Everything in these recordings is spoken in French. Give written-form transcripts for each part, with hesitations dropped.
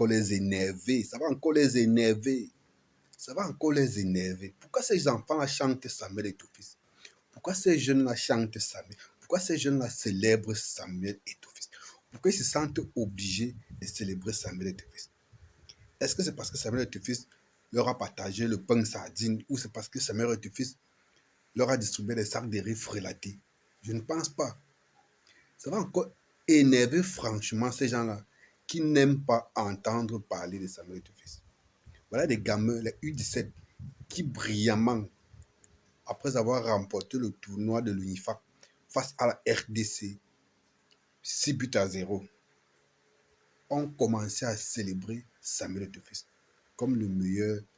encore les énerver. Ça va encore les énerver. Ça va encore les énerver. Pourquoi ces enfants-là chantent Samuel Eto'o-Fils? Pourquoi ces jeunes-là chantent Samuel? Pourquoi ces jeunes-là célèbrent Samuel Eto'o-Fils? Pourquoi ils se sentent obligés de célébrer Samuel Eto'o-Fils? Est-ce que c'est parce que Samuel Eto'o-Fils leur a partagé le pain sardine ou c'est parce que Samuel Eto'o-Fils leur a distribué des sacs de riz frelatés? Je ne pense pas. Ça va encore énerver franchement ces gens-là qui n'aiment pas entendre parler de Samuel Eto'o-Fils. Voilà des gamins, les U17, qui brillamment, après avoir remporté le tournoi de l'UNIFAC face à la RDC, 6-0, ont commencé à célébrer Samuel Eto'o-Fils comme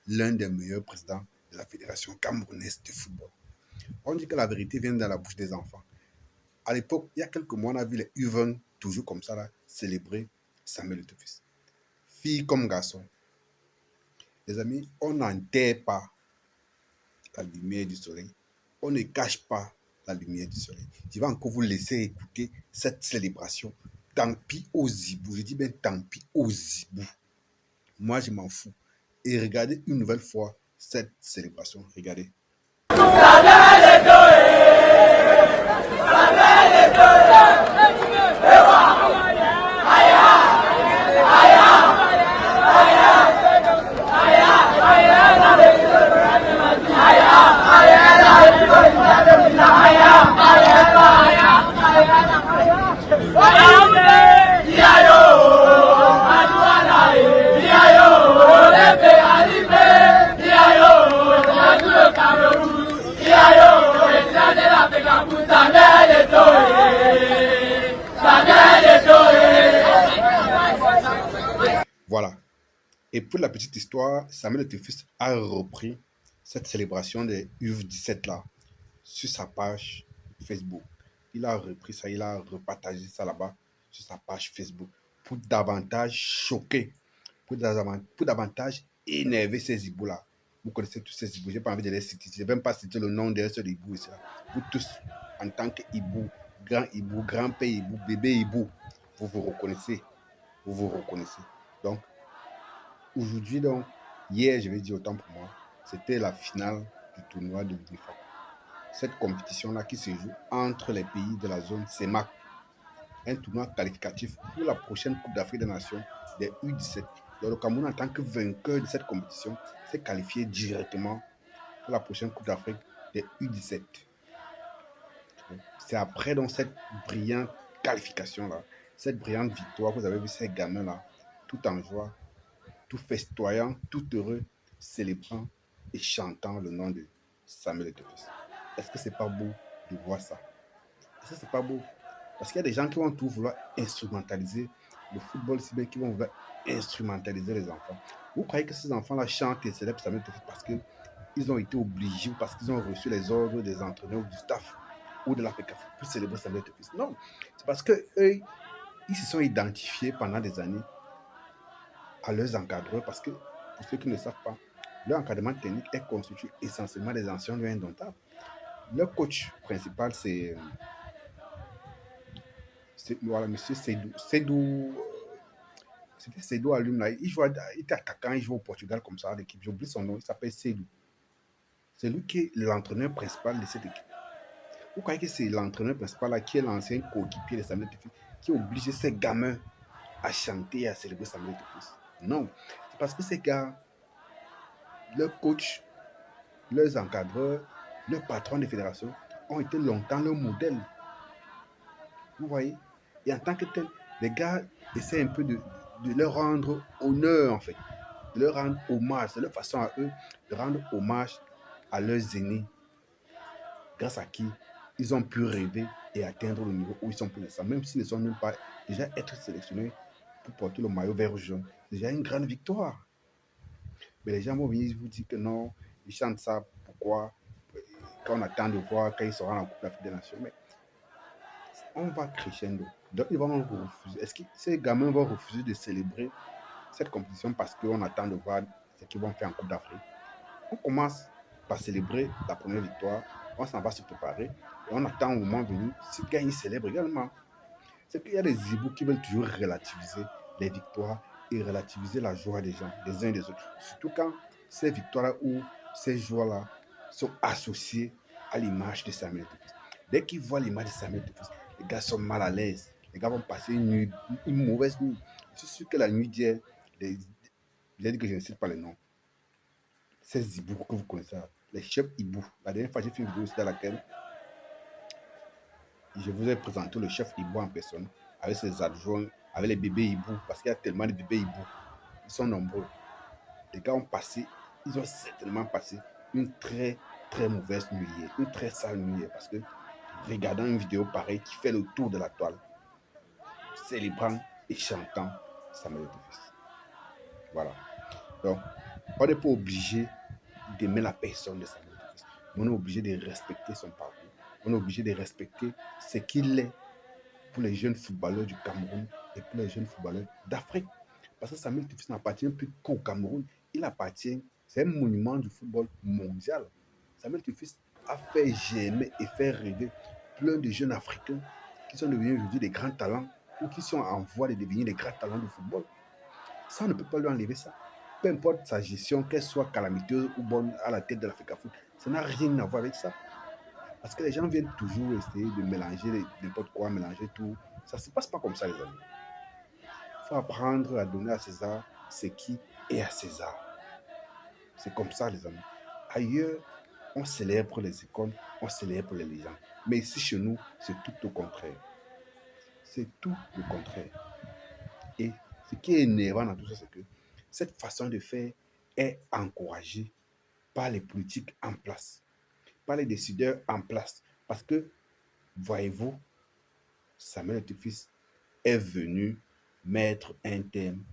l'un des meilleurs présidents de la Fédération camerounaise de football. On dit que la vérité vient dans la bouche des enfants. À l'époque, il y a quelques mois, on a vu les U20 toujours comme ça là, célébrer Samuel Eto'o-Fils. Filles comme garçons. Les amis, on n'enterre pas la lumière du soleil. On ne cache pas la lumière du soleil. Je vais encore vous laisser écouter cette célébration. Tant pis aux zibous. Je dis bien tant pis aux zibous. Moi, je m'en fous. Et regardez une nouvelle fois cette célébration. Regardez. Voilà. Et pour la petite histoire, Samuel Eto'o-Fils a repris cette célébration des U17 là sur sa page Facebook. Il a repris ça, il a repartagé ça là-bas sur sa page Facebook pour davantage choquer, pour davantage énerver ces hiboux là. Vous connaissez tous ces hiboux, je n'ai pas envie de les citer, je ne vais même pas citer le nom d'un seul hibou ici. Vous tous, en tant que hibou, grand-père hibou, bébé hibou, vous vous reconnaissez. Vous vous reconnaissez. Donc, aujourd'hui, donc, hier, je vais dire autant pour moi, c'était la finale du tournoi de l'UNIFAC. Cette compétition-là qui se joue entre les pays de la zone CEMAC, un tournoi qualificatif pour la prochaine Coupe d'Afrique des Nations des U17. Donc, le Cameroun, en tant que vainqueur de cette compétition, s'est qualifié directement pour la prochaine Coupe d'Afrique des U17. C'est après donc cette brillante qualification-là, cette brillante victoire que vous avez vu ces gamins-là, tout en joie, tout festoyant, tout heureux, célébrant et chantant le nom de Samuel Eto'o-Fils. Est-ce que c'est pas beau de voir ça? Est-ce que c'est pas beau? Parce qu'il y a des gens qui vont tout vouloir instrumentaliser le football, si bien qui vont vouloir instrumentaliser les enfants. Vous croyez que ces enfants-là chantent et célèbrent Samuel Eto'o-Fils parce qu'ils ont été obligés ou parce qu'ils ont reçu les ordres des entraîneurs ou du staff ou de la FECAF pour célébrer Samuel Eto'o-Fils? Non, c'est parce qu'eux, ils se sont identifiés pendant des années à leurs encadreurs parce que, pour ceux qui ne savent pas, leur encadrement technique est constitué essentiellement des anciens lions indomptables. Leur coach principal, c'est voilà, monsieur Seydou, c'était Seydou Alum là. Il était attaquant, il joue au Portugal comme ça, l'équipe. J'oublie son nom, il s'appelle Seydou. C'est lui qui est l'entraîneur principal de cette équipe. Vous croyez que c'est l'entraîneur principal là, qui est l'ancien coéquipier de Samuel Eto'o-Fils, qui oblige ces gamins à chanter et à célébrer Samuel Eto'o-Fils? Non, c'est parce que ces gars, leurs coachs, leurs encadreurs, leurs patrons de fédération ont été longtemps leur modèle. Vous voyez? Et en tant que tel, les gars essaient un peu de leur rendre honneur, en fait, de leur rendre hommage. C'est leur façon à eux de rendre hommage à leurs aînés, grâce à qui ils ont pu rêver et atteindre le niveau où ils sont pour l'instant. Même s'ils ne sont même pas déjà être sélectionnés pour porter le maillot vert jaune, c'est déjà une grande victoire. Mais les gens vont venir vous dire que non, ils chantent ça, pourquoi? Quand on attend de voir quand ils seront en Coupe d'Afrique des Nations. Mais on va crescendo. Donc, ils vont refuser. Est-ce que ces gamins vont refuser de célébrer cette compétition parce qu'on attend de voir ce qu'ils vont faire en Coupe d'Afrique? On commence par célébrer la première victoire, on s'en va se préparer et on attend au moment venu. Si le gars il célèbre également, c'est qu'il y a des zibous qui veulent toujours relativiser les victoires et relativiser la joie des gens, des uns et des autres. Surtout quand ces victoires ou ces joies-là sont associées à l'image de Samuel Eto'o. Dès qu'ils voient l'image de Samuel Eto'o, les gars sont mal à l'aise. Les gars vont passer une mauvaise nuit. Je suis sûr que la nuit d'hier, j'ai dit que je ne cite pas les noms. Ces hiboux que vous connaissez, les chefs hiboux. La dernière fois, j'ai fait une vidéo dans laquelle je vous ai présenté le chef hibou en personne, avec ses adjoints, avec les bébés hiboux, parce qu'il y a tellement de bébés hiboux. Ils sont nombreux. Les gars ont passé, ils ont certainement passé une très, très mauvaise nuit, une très sale nuit, parce que regardant une vidéo pareille qui fait le tour de la toile, célébrant et chantant Samuel Eto'o. Voilà. Donc, on n'est pas obligé d'aimer la personne de Samuel Eto'o, mais on est obligé de respecter son parcours. On est obligé de respecter ce qu'il est pour les jeunes footballeurs du Cameroun et pour les jeunes footballeurs d'Afrique. Parce que Samuel Eto'o n'appartient plus qu'au Cameroun. Il appartient, c'est un monument du football mondial. Samuel Eto'o a fait germer et faire rêver plein de jeunes Africains qui sont devenus aujourd'hui des grands talents ou qui sont en voie de devenir des grands talents du football. Ça, on ne peut pas lui enlever ça. Peu importe sa gestion, qu'elle soit calamiteuse ou bonne à la tête de l'Afrique, ça n'a rien à voir avec ça. Parce que les gens viennent toujours essayer de mélanger n'importe quoi, mélanger tout. Ça ne se passe pas comme ça, les amis. Il faut apprendre à donner à César ce qui est à César. C'est comme ça, les amis. Ailleurs, on célèbre les icônes, on célèbre les légendes. Mais ici, chez nous, c'est tout au contraire. C'est tout le contraire. Et ce qui est énervant dans tout ça, c'est que cette façon de faire est encouragée par les politiques en place, par les décideurs en place. Parce que, voyez-vous, Samuel Eto'o est venu mettre un terme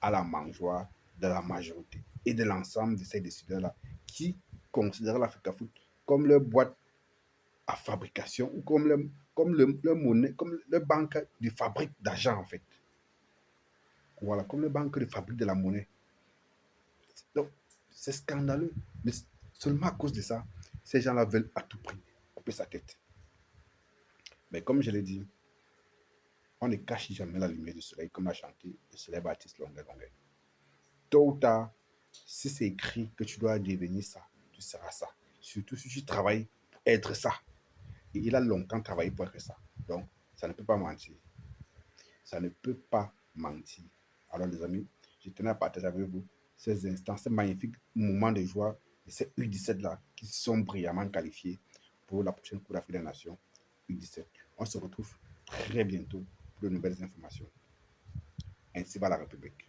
à la mangeoire de la majorité et de l'ensemble de ces décideurs-là qui considèrent l'Africa Foot comme leur boîte à fabrication ou comme leur monnaie, comme leur banque de fabrique d'argent en fait. Voilà, comme leur banque de fabrique de la monnaie. Donc, c'est scandaleux. Mais seulement à cause de ça, ces gens-là veulent à tout prix couper sa tête. Mais comme je l'ai dit, on ne cache jamais la lumière du soleil, comme l'a chanté le célèbre artiste Longueuil. Tôt ou tard, si c'est écrit que tu dois devenir ça, tu seras ça. Surtout si tu travailles pour être ça. Et il a longtemps travaillé pour être ça. Donc, ça ne peut pas mentir. Ça ne peut pas mentir. Alors, les amis, je tenais à partager avec vous ces instants, ces magnifiques moments de joie de ces U17-là qui sont brillamment qualifiés pour la prochaine Coupe d'Afrique des Nations U17. On se retrouve très bientôt pour de nouvelles informations. Ainsi va la République.